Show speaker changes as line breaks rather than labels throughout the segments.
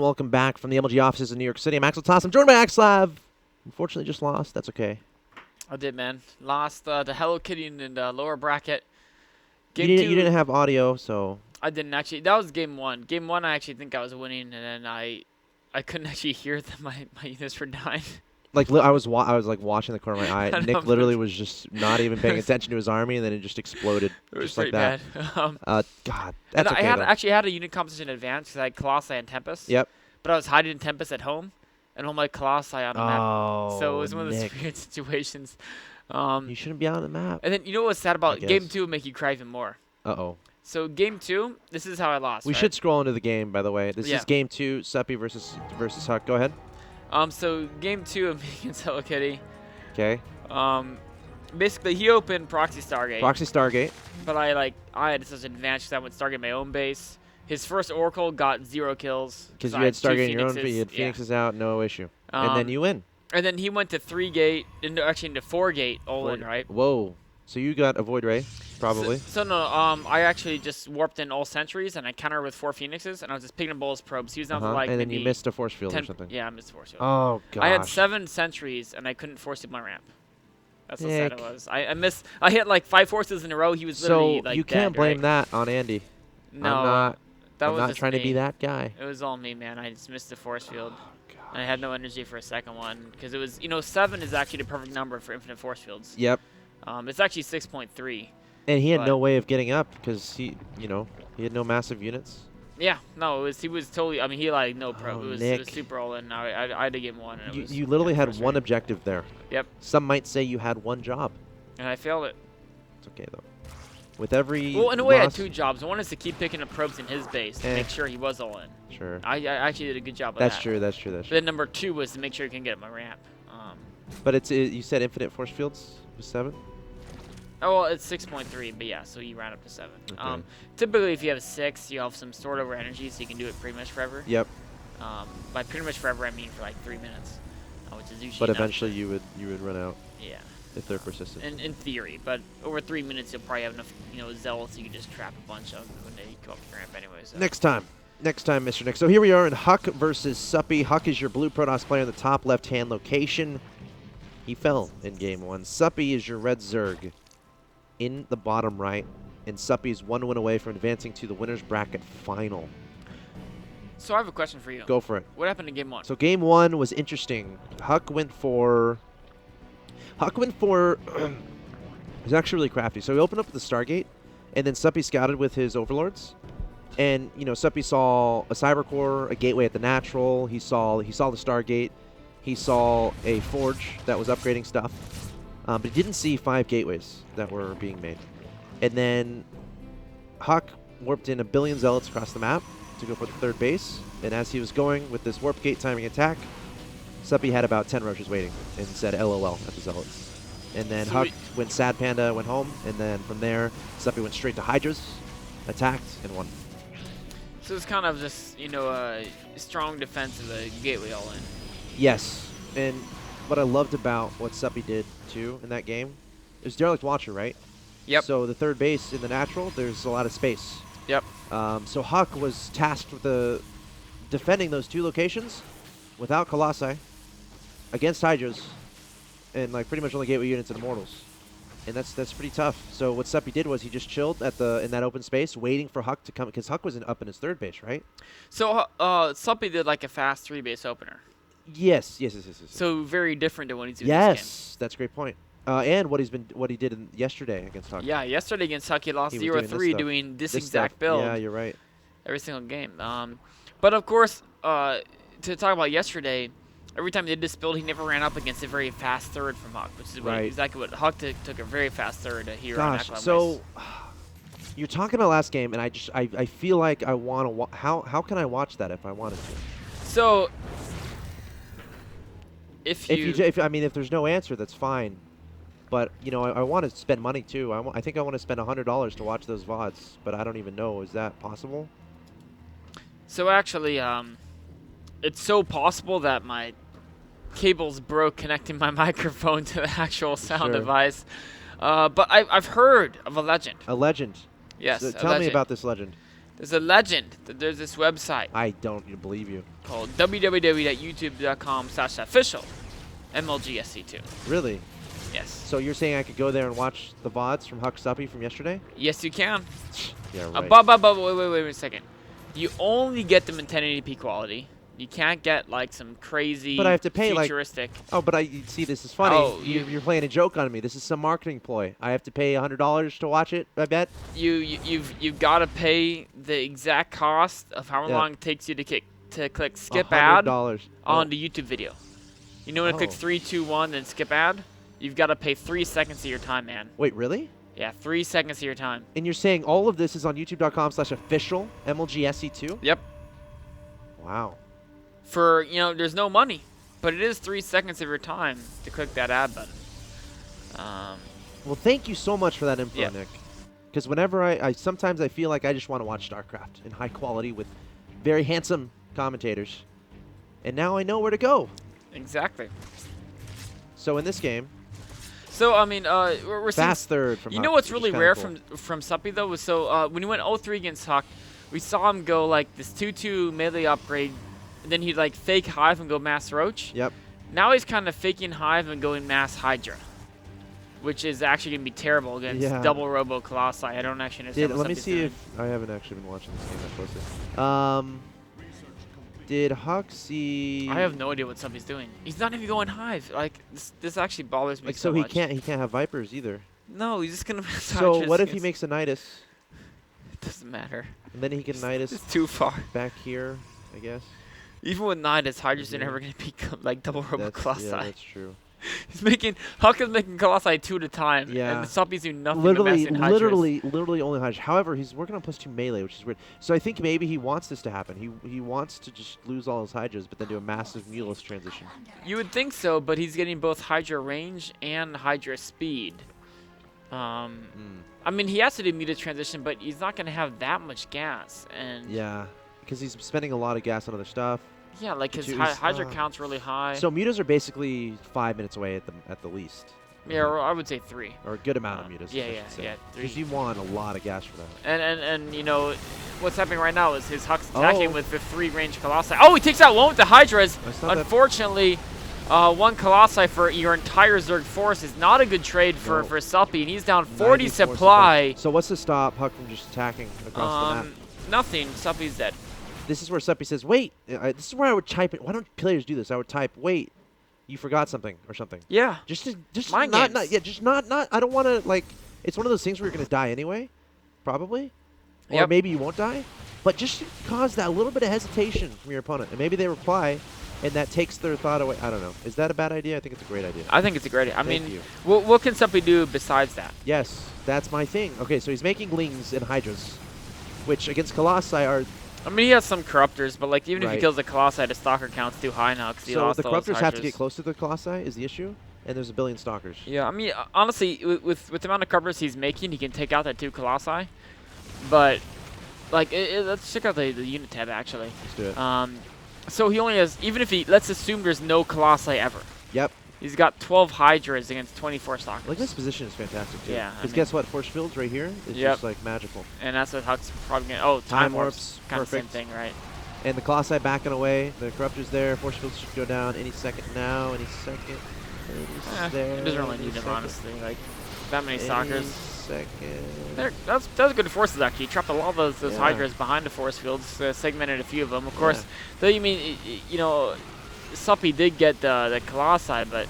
Welcome back from the MLG offices in New York City. I'm Axel Toss. I'm joined by Axlav. Unfortunately, just lost. That's okay.
I did, man. Lost to Hello Kitty in the lower bracket.
You didn't have audio, so...
I didn't actually. That was game one. Game one, I actually think I was winning, and then I couldn't actually hear that my units were dying.
Like, I was like watching the corner of my eye. Nick literally was just not even paying attention to his army, and then it just exploded.
It was
just like
bad.
God, that's okay,
I
though.
actually had a unit composition advance because I had Colossi and Tempest.
Yep.
But I was hiding in Tempest at home, and all my Colossi on the map. So it was one of those weird situations.
You shouldn't be on the map.
And then you know what's sad about game two would make you cry even more.
Uh-oh.
So game two, this is how I lost.
We should scroll into the game, by the way. This is game two, Suppy versus HUK. Go ahead.
So game two of me against Hello Kitty.
Okay.
Basically he opened Proxy Stargate.
Proxy Stargate.
But I had such an advantage because I went Stargate my own base. His first Oracle got 0 kills.
Because you had Stargate in your own, you had Phoenixes out, no issue. And then you win.
And then he went to 3-gate, actually into 4-gate all-in, right?
Whoa. So you got a Void Ray, probably.
So no, I actually just warped in all sentries, and I countered with 4 Phoenixes, and I was just picking up all his probes. He was down for like
and then
maybe
you missed a force field or something.
Yeah, I missed a force field.
Oh, gosh.
I had 7 sentries, and I couldn't force him my ramp. That's how sad it was. I hit like 5 forces in a row. He was literally like
you can't
dead,
blame that on Andy.
No.
I'm not trying to be that guy.
It was all me, man. I just missed the force field.
Oh,
and I had no energy for a second one. Because it was, 7 is actually the perfect number for infinite force fields.
Yep.
It's actually 6.3.
And he had no way of getting up because he had no massive units.
Yeah, no, he was totally, he had like no probe.
Oh,
it was super all in. I had to get one. And
you literally had one objective there.
Yep.
Some might say you had one job.
And I failed it.
It's okay, though. With every
Well, in a way, I had 2 jobs. One is to keep picking up probes in his base to make sure he was all in.
Sure.
I actually did a good job of
that.
That's true.
But
then number 2 was to make sure he can get up my ramp.
But you said infinite force fields was 7?
Oh, well, it's 6.3, but yeah, so you round up to 7.
Okay.
Typically, if you have a 6, you have some stored over energy, so you can do it pretty much forever.
Yep.
By pretty much forever, I mean for like 3 minutes, which is usually.
But eventually, you would run out.
Yeah.
If they're persistent.
In theory, but over 3 minutes, you'll probably have enough, zealots you can just trap a bunch of when they come up the ramp anyway. So.
Next time, Mr. Nick. So here we are in HUK versus Suppy. HUK is your blue Protoss player in the top left-hand location. He fell in game 1. Suppy is your red Zerg in the bottom right, and Suppy's 1 win away from advancing to the winner's bracket final.
So I have a question for you.
Go for it.
What happened in game 1?
So game 1 was interesting. HUK went for it was actually really crafty. So he opened up the Stargate, and then Suppy scouted with his overlords. And Suppy saw a cyber core, a gateway at the natural. He saw the Stargate. He saw a forge that was upgrading stuff. But he didn't see 5 gateways that were being made. And then HUK warped in a billion zealots across the map to go for the 3rd base. And as he was going with this warp gate timing attack, Suppy had about 10 roaches waiting and said LOL at the zealots. And then HUK went Sad Panda, went home. And then from there, Suppy went straight to Hydras, attacked, and won.
So it's kind of just, a strong defense of the gateway all in.
Yes. And what I loved about what Suppy did, too, in that game, is Derelict Watcher, right?
Yep.
So the 3rd base in the natural, there's a lot of space.
Yep.
So HUK was tasked with defending those 2 locations without Colossi against Hydras and pretty much only gateway units and Immortals. And that's pretty tough. So what Suppy did was he just chilled in that open space, waiting for HUK to come, because HUK was up in his 3rd base, right? So
Suppy did like a fast 3-base opener.
Yes.
So very different than what he's doing
this game.
Yes,
that's a great point. And what he did yesterday against HUK.
Yeah, yesterday against HUK, he lost 0-3 doing this exact build.
Yeah, you're right.
Every single game. But of course, to talk about yesterday, every time he did this build, he never ran up against a very fast 3rd from HUK, which is exactly what HUK took a very fast 3rd here.
Gosh, so you're talking about last game, and I feel like I want to. How can I watch that if I wanted to?
So if
there's no answer, that's fine. But I want to spend money too. I think I want to spend $100 to watch those VODs, but I don't even know. Is that possible?
So actually, it's so possible that my cables broke connecting my microphone to the actual sound device. But I've heard of a legend.
A legend?
Yes.
So tell me about this legend.
There's a legend that there's this website
I don't believe you.
called www.youtube.com/official MLGSC2.
Really?
Yes.
So you're saying I could go there and watch the VODs from HUK Suppy from yesterday?
Yes, you can.
Yeah, right.
Wait a second. You only get them in 1080p quality. You can't get like some crazy
But I have to pay
futuristic.
Oh, but see, this is funny.
Oh,
You're playing a joke on me. This is some marketing ploy. I have to pay $100 to watch it, I bet?
You've got to pay the exact cost of how long it takes you to click skip ad
$100.
on the YouTube video. You know when it clicks 3, 2, 1, then skip ad? You've got to pay 3 seconds of your time, man.
Wait, really?
Yeah, 3 seconds of your time.
And you're saying all of this is on youtube.com/official MLGSC2?
Yep.
Wow.
For, there's no money, but it is 3 seconds of your time to click that ad button.
Well, thank you so much for that info, Nick. Because whenever sometimes I feel like I just want to watch StarCraft in high quality with very handsome commentators. And now I know where to go.
Exactly.
So in this game,
so I mean, we're
fast
seeing,
third from
you
HUK,
know what's
which is
really
kinda
rare
cool.
from Suppy though was when he went 0-3 against HUK, we saw him go like this 2-2 melee upgrade, and then he'd like fake Hive and go mass Roach.
Yep.
Now he's kind of faking Hive and going mass Hydra, which is actually gonna be terrible against double Robo Colossi. I don't actually understand.
Let me see if I haven't actually been watching this game that closely. Did HUK see?
I have no idea what Suppy's doing. He's not even going Hive. Like this actually bothers me so
he
much.
can't have Vipers either.
No, he's just gonna.
So what if he makes a Nidus?
It doesn't matter.
And then he can Nidus.
It's too far.
Back here, I guess.
Even with Nidus, Hydra's never gonna become like double Robo Colossi.
Yeah, that's true.
HUK is making Colossi 2 at a time.
Yeah.
And Suppy's doing nothing
literally
but Hydras.
literally only Hydra. However, he's working on +2 melee, which is weird. So I think maybe he wants this to happen. He wants to just lose all his Hydras, but then do a massive Mulus transition.
You would think so, but he's getting both Hydra range and Hydra speed. I mean, he has to do Muta transition, but he's not gonna have that much gas. And
yeah, because he's spending a lot of gas on other stuff.
Yeah, like his Hydra count's really high.
So mutas are basically 5 minutes away at the least.
Yeah, or I would say 3.
Or a good amount of mutas.
Yeah, 3.
Because you want a lot of gas for that.
And what's happening right now is his HUK's attacking with the 3 range Colossi. Oh, he takes out one with the Hydras. Unfortunately, 1 Colossi for your entire Zerg force is not a good trade for Suppy, and he's down 40 supply.
So what's to stop HUK from just attacking across the map?
Nothing. Suppy's dead.
This is where Suppy says, wait. This is where I would type it. Why don't players do this? I would type, wait, you forgot something or something.
Yeah.
Just
Mind
not,
games.
just not, I don't want to, like, it's one of those things where you're going to die anyway, probably. Or
Yep.
maybe you won't die. But just cause that little bit of hesitation from your opponent. And maybe they reply, and that takes their thought away. I don't know. Is that a bad idea? I think it's a great idea.
I think it's a great idea. I
Thank
mean,
you.
what can Suppy do besides that?
Yes, that's my thing. Okay, so he's making Lings and Hydras, which against Colossi are...
I mean, he has some Corruptors, but like even if he kills the Colossi, the Stalker count's too high now.
So the Corruptors have to get close to the Colossi is the issue, and there's a billion Stalkers.
Yeah, I mean, honestly, with the amount of Corruptors he's making, he can take out that 2 Colossi. But, like, let's check out the unit tab, actually.
Let's do it.
So he only has, even if let's assume there's no Colossi ever.
Yep.
He's got 12 Hydras against 24 Stalkers.
Like, this position is fantastic, too.
Yeah.
Because guess what? Force fields right here is just, like, magical.
And that's what HUK's probably going to... Oh, Time Warps. Kind of
Perfect.
same thing, right?
And the Colossi backing away. The Corruptor's there. Force fields should go down any second now. Any second.
It doesn't really need them, honestly. Like, that many Stalkers.
Second.
That's good forces, actually. He trapped a lot of those Hydras behind the force fields, segmented a few of them. Of course, though, you mean, Suppy did get the Colossi, but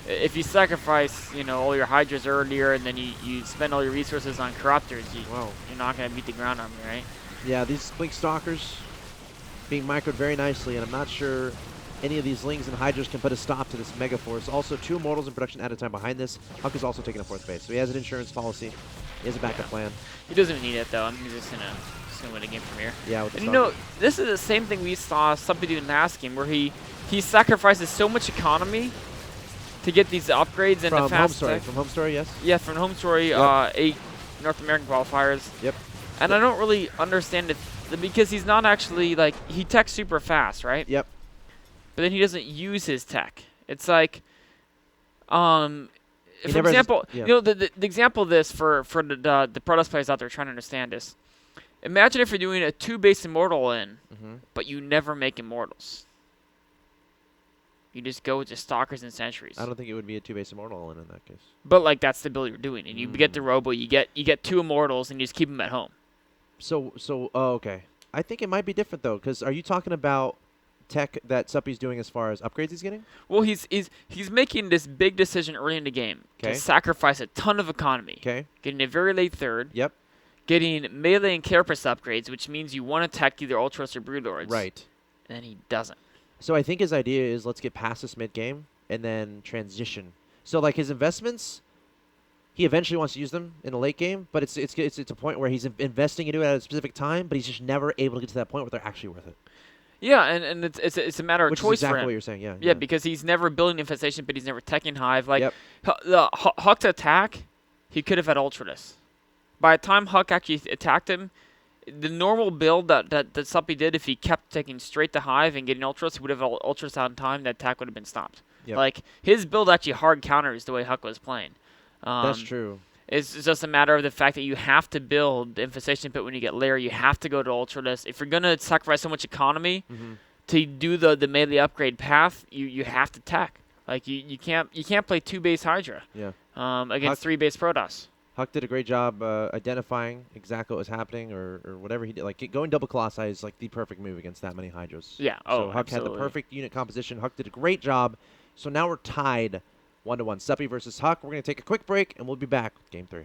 if you sacrifice, all your Hydras earlier and then you spend all your resources on Corruptors, you're not going to beat the ground army, right?
Yeah, these Blink Stalkers being microed very nicely, and I'm not sure any of these Lings and Hydras can put a stop to this Mega Force. Also, 2 Immortals in production at a time behind this. HUK is also taking a 4th base, so he has an insurance policy. He has a backup plan.
He doesn't need it, though. I mean, he's just gonna win a game from here.
Yeah, with the
and this is the same thing we saw Suppy do in last game, where he sacrifices so much economy to get these upgrades and the fast
From Home Story, yes?
Yeah, from Home Story, 8 North American qualifiers.
Yep.
And I don't really understand it, because he's not actually, like, he techs super fast, right?
Yep.
But then he doesn't use his tech. It's like, for example, the example of this for the Protoss players out there trying to understand this Imagine if you're doing a 2-base Immortal in,
Mm-hmm.
but you never make Immortals. You just go with the Stalkers and Sentries.
I don't think it would be a 2-base Immortal in that case.
But like that's the build you're doing, and you get the Robo, you get 2 Immortals, and you just keep them at home.
So oh, okay. I think it might be different though, because are you talking about tech that Suppy's doing as far as upgrades he's getting?
Well, he's making this big decision early in the game to
'Kay.
sacrifice a ton of economy.
Okay.
Getting a very late third.
Yep.
Getting melee and Carapace upgrades, which means you want to tech either Ultras or Broodlords.
Right.
And then he doesn't.
So I think his idea is let's get past this mid game and then transition. So like his investments, he eventually wants to use them in the late game, but it's a point where he's investing into it at a specific time, but he's just never able to get to that point where they're actually worth it.
Yeah, and it's a matter of
Which
choice
is exactly
for him.
what you're saying. Yeah.
Yeah, because he's never building Infestation, but he's never teching Hive. Like
Yep.
the HUK to attack, he could have had Ultradus. By the time HUK actually attacked him, the normal build that Suppy did, if he kept taking straight to Hive and getting Ultras, he would have Ultras out in time. That attack would have been stopped.
Yep.
Like his build actually hard counters the way HUK was playing.
That's true.
It's just a matter of the fact that you have to build Infestation Pit when you get Lair. You have to go to Ultradus. If you're gonna sacrifice so much economy to do the melee upgrade path, you have to tech. Like you can't play 2-base Hydra.
Yeah.
Against 3-base Protoss.
HUK did a great job identifying exactly what was happening or whatever he did. Like going double Colossi is like the perfect move against that many Hydras.
Yeah.
So HUK had the perfect unit composition. HUK did a great job. So now we're tied 1-1. Suppy versus HUK. We're going to take a quick break, and we'll be back with Game 3.